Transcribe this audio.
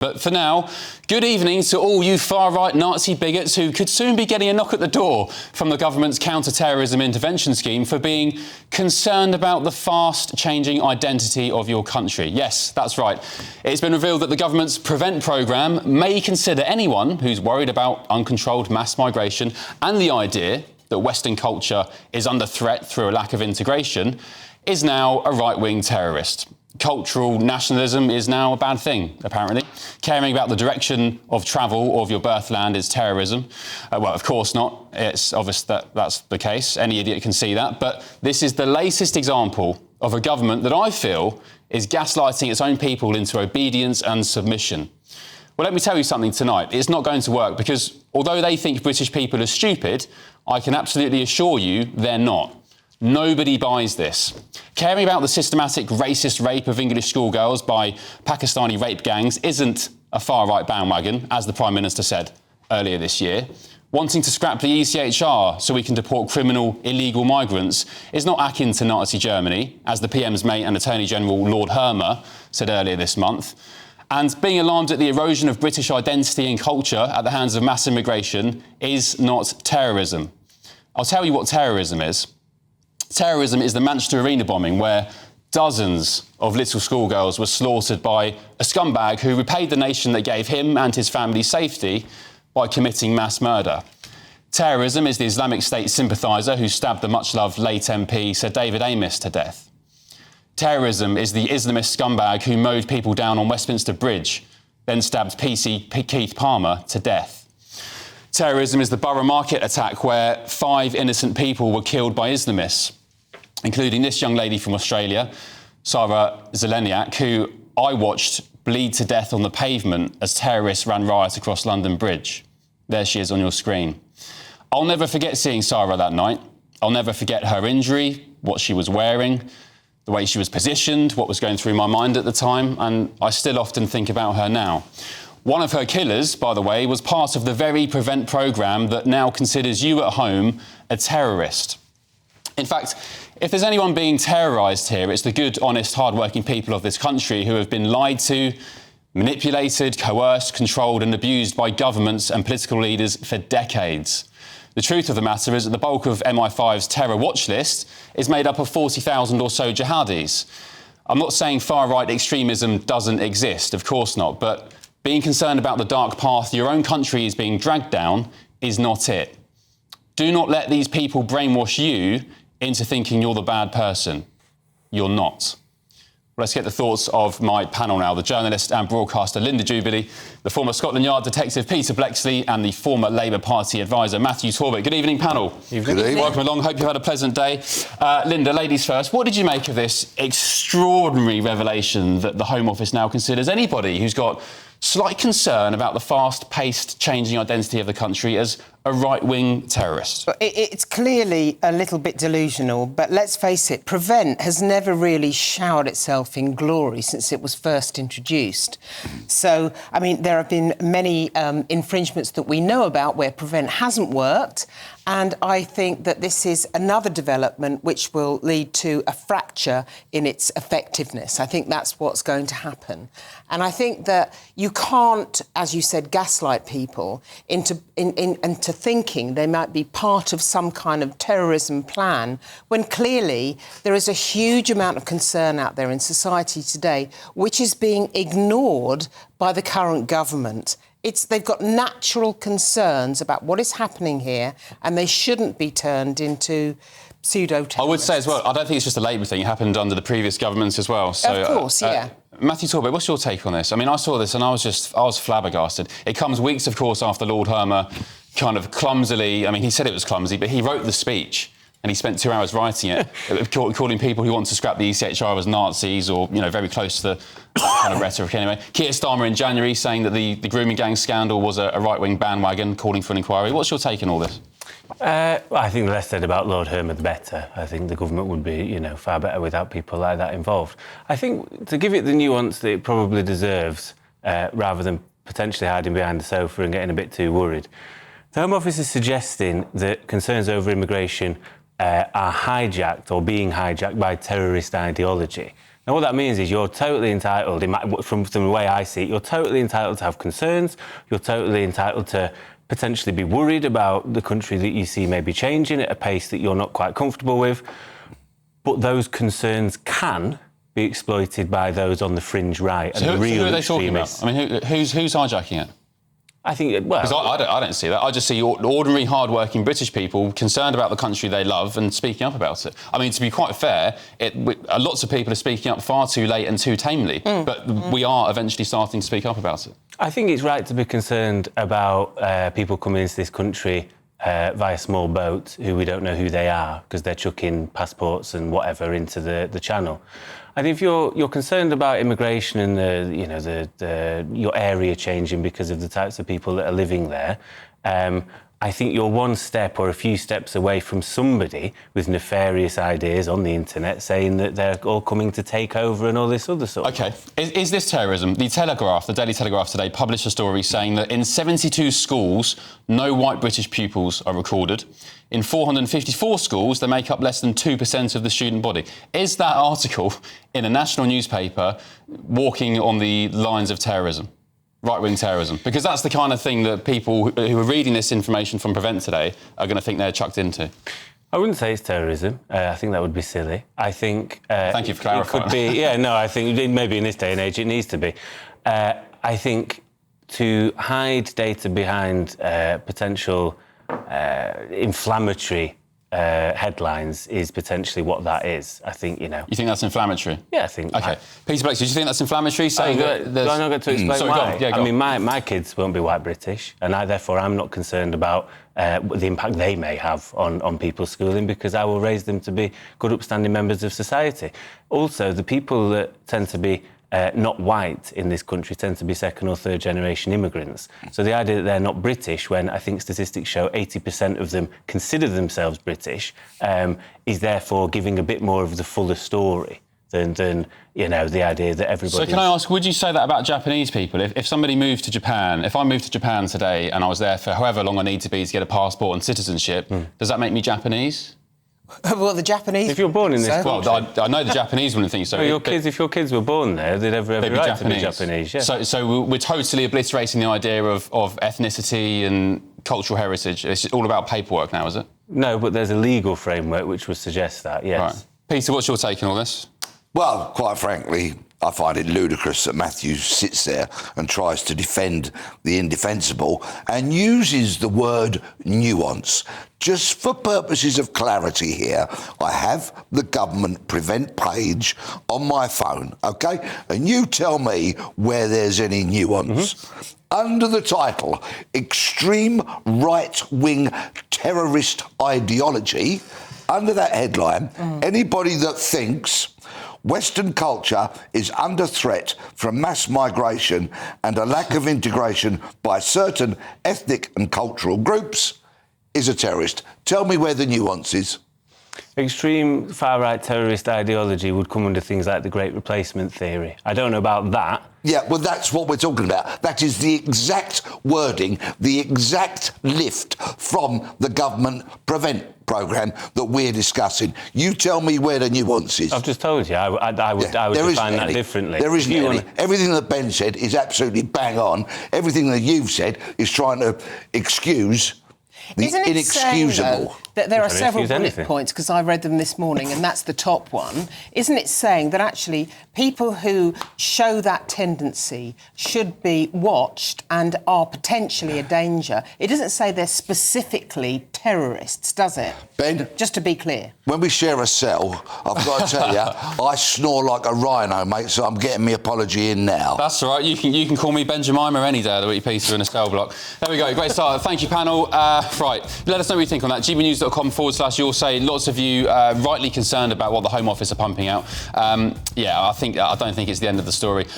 But for now, good evening to all you far-right Nazi bigots who could soon be getting a knock at the door from the government's counter-terrorism intervention scheme for being concerned about the fast-changing identity of your country. Yes, that's right. It's been revealed that the government's Prevent programme may consider anyone who's worried about uncontrolled mass migration and the idea that Western culture is under threat through a lack of integration is now a right-wing terrorist. Cultural nationalism is now a bad thing, apparently. Caring about the direction of travel of your birthland is terrorism. Well, of course not. It's obvious that that's the case. Any idiot can see that. But this is the latest example of a government that I feel is gaslighting its own people into obedience and submission. Well, let me tell you something tonight. It's not going to work because although they think British people are stupid, I can absolutely assure you they're not. Nobody buys this. Caring about the systematic racist rape of English schoolgirls by Pakistani rape gangs isn't a far-right bandwagon, as the Prime Minister said earlier this year. Wanting to scrap the ECHR so we can deport criminal, illegal migrants is not akin to Nazi Germany, as the PM's mate and Attorney General Lord Hermer said earlier this month. And being alarmed at the erosion of British identity and culture at the hands of mass immigration is not terrorism. I'll tell you what terrorism is. Terrorism is the Manchester Arena bombing, where dozens of little schoolgirls were slaughtered by a scumbag who repaid the nation that gave him and his family safety by committing mass murder. Terrorism is the Islamic State sympathiser who stabbed the much-loved late MP Sir David Amess to death. Terrorism is the Islamist scumbag who mowed people down on Westminster Bridge, then stabbed PC Keith Palmer to death. Terrorism is the Borough Market attack where 5 innocent people were killed by Islamists, including this young lady from Australia, Sarah Zeleniak, who I watched bleed to death on the pavement as terrorists ran riot across London Bridge. There she is on your screen. I'll never forget seeing Sarah that night. I'll never forget her injury, what she was wearing, the way she was positioned, what was going through my mind at the time, and I still often think about her now. One of her killers, by the way, was part of the very Prevent programme that now considers you at home a terrorist. In fact, if there's anyone being terrorised here, it's the good, honest, hard-working people of this country who have been lied to, manipulated, coerced, controlled and abused by governments and political leaders for decades. The truth of the matter is that the bulk of MI5's terror watch list is made up of 40,000 or so jihadis. I'm not saying far-right extremism doesn't exist, of course not, but being concerned about the dark path your own country is being dragged down is not it. Do not let these people brainwash you into thinking you're the bad person. You're not. Let's get the thoughts of my panel now. The journalist and broadcaster Linda Jubilee, the former Scotland Yard detective Peter Blexley and the former Labour Party advisor Matthew Torbett. Good evening, panel. Good evening. Welcome along. Hope you've had a pleasant day. Linda, ladies first. What did you make of this extraordinary revelation that the Home Office now considers anybody who's got slight concern about the fast-paced changing identity of the country as a right-wing terrorist? It's clearly a little bit delusional, but let's face it, Prevent has never really showered itself in glory since it was first introduced. So, I mean, there have been many infringements that we know about where Prevent hasn't worked, and I think that this is another development which will lead to a fracture in its effectiveness. I think that's what's going to happen. And I think that you can't, as you said, gaslight people into thinking they might be part of some kind of terrorism plan, when clearly there is a huge amount of concern out there in society today which is being ignored by the current government. They've got natural concerns about what is happening here, and they shouldn't be turned into pseudo-terrorists. I would say as well, I don't think it's just a Labour thing. It happened under the previous governments as well. So, of course, yeah. Matthew Torbett, what's your take on this? I mean, I saw this and I was flabbergasted. It comes weeks, of course, after Lord Hermer kind of clumsily, I mean, he said it was clumsy, but he wrote the speech and he spent 2 hours writing it, calling people who want to scrap the ECHR as Nazis or, you know, very close to the kind of rhetoric anyway. Keir Starmer in January saying that the grooming gang scandal was a right-wing bandwagon, calling for an inquiry. What's your take on all this? Well, I think the less said about Lord Hermer, the better. I think the government would be, you know, far better without people like that involved. I think to give it the nuance that it probably deserves, rather than potentially hiding behind the sofa and getting a bit too worried, the Home Office is suggesting that concerns over immigration are hijacked or being hijacked by terrorist ideology. Now, what that means is you're totally entitled, from the way I see it, you're totally entitled to have concerns, you're totally entitled to potentially be worried about the country that you see maybe changing at a pace that you're not quite comfortable with. But those concerns can be exploited by those on the fringe right and so the real who are they extremists. talking about? I mean, who's hijacking it? I think, well... Because I don't see that. I just see ordinary, hard-working British people concerned about the country they love and speaking up about it. I mean, to be quite fair, lots of people are speaking up far too late and too tamely, but we are eventually starting to speak up about it. I think it's right to be concerned about people coming into this country via small boats who we don't know who they are because they're chucking passports and whatever into the channel. And if you're concerned about immigration and your area changing because of the types of people that are living there, I think you're one step or a few steps away from somebody with nefarious ideas on the internet saying that they're all coming to take over and all this other sort of stuff. OK, is this terrorism? The Telegraph, the Daily Telegraph today, published a story saying that in 72 schools, no white British pupils are recorded. In 454 schools, they make up less than 2% of the student body. Is that article in a national newspaper walking on the lines of terrorism? Right-wing terrorism? Because that's the kind of thing that people who are reading this information from Prevent today are going to think they're chucked into. I wouldn't say it's terrorism. I think that would be silly. I think... Thank you for clarifying. It could be... Yeah, no, I think maybe in this day and age it needs to be. I think to hide data behind potential inflammatory headlines is potentially what that is. I think, You think that's inflammatory? Yeah, I think... OK. Peter Blakes, do you think that's inflammatory? Do I not get to explain why? I mean, my kids won't be white British, and therefore I'm not concerned about the impact they may have on people's schooling because I will raise them to be good, upstanding members of society. Also, the people that tend to be not white in this country tend to be second or third generation immigrants. So the idea that they're not British, when I think statistics show 80% of them consider themselves British, is therefore giving a bit more of the fuller story than the idea that everybody... So can I ask, would you say that about Japanese people? If somebody moved to Japan, if I moved to Japan today and I was there for however long I need to be to get a passport and citizenship, does that make me Japanese? Well, the Japanese... If you're born in this country... Well, I know the Japanese wouldn't think so. Well, if your kids were born there, they'd have every right to be Japanese, yeah. So we're totally obliterating the idea of ethnicity and cultural heritage. It's all about paperwork now, is it? No, but there's a legal framework which would suggest that, yes. Right. Peter, what's your take on all this? Well, quite frankly, I find it ludicrous that Matthew sits there and tries to defend the indefensible and uses the word nuance. Just for purposes of clarity here, I have the government Prevent page on my phone, OK? And you tell me where there's any nuance. Under the title, Extreme Right-Wing Terrorist Ideology, under that headline, anybody that thinks Western culture is under threat from mass migration and a lack of integration by certain ethnic and cultural groups is a terrorist. Tell me where the nuance is. Extreme far-right terrorist ideology would come under things like the Great Replacement theory. I don't know about that. Yeah, well, that's what we're talking about. That is the exact wording, the exact lift from the government Prevent programme that we're discussing. You tell me where the nuance is. I've just told you. I would define that differently. There isn't any. Everything that Ben said is absolutely bang on. Everything that you've said is trying to excuse the inexcusable. Saying, though, that there are several bullet points, because I read them this morning, and that's the top one. Isn't it saying that actually people who show that tendency should be watched and are potentially a danger? It doesn't say they're specifically terrorists, does it? Ben? Just to be clear. When we share a cell, I've got to tell you, I snore like a rhino, mate, so I'm getting my apology in now. That's all right. You can call me Ben Jemima any day of the week, Peter, in a cell block. There we go. Great start. Thank you, panel. Right. Let us know what you think on that. GBNews.com/you'll say. Lots of you rightly concerned about what the Home Office are pumping out. I don't think it's the end of the story.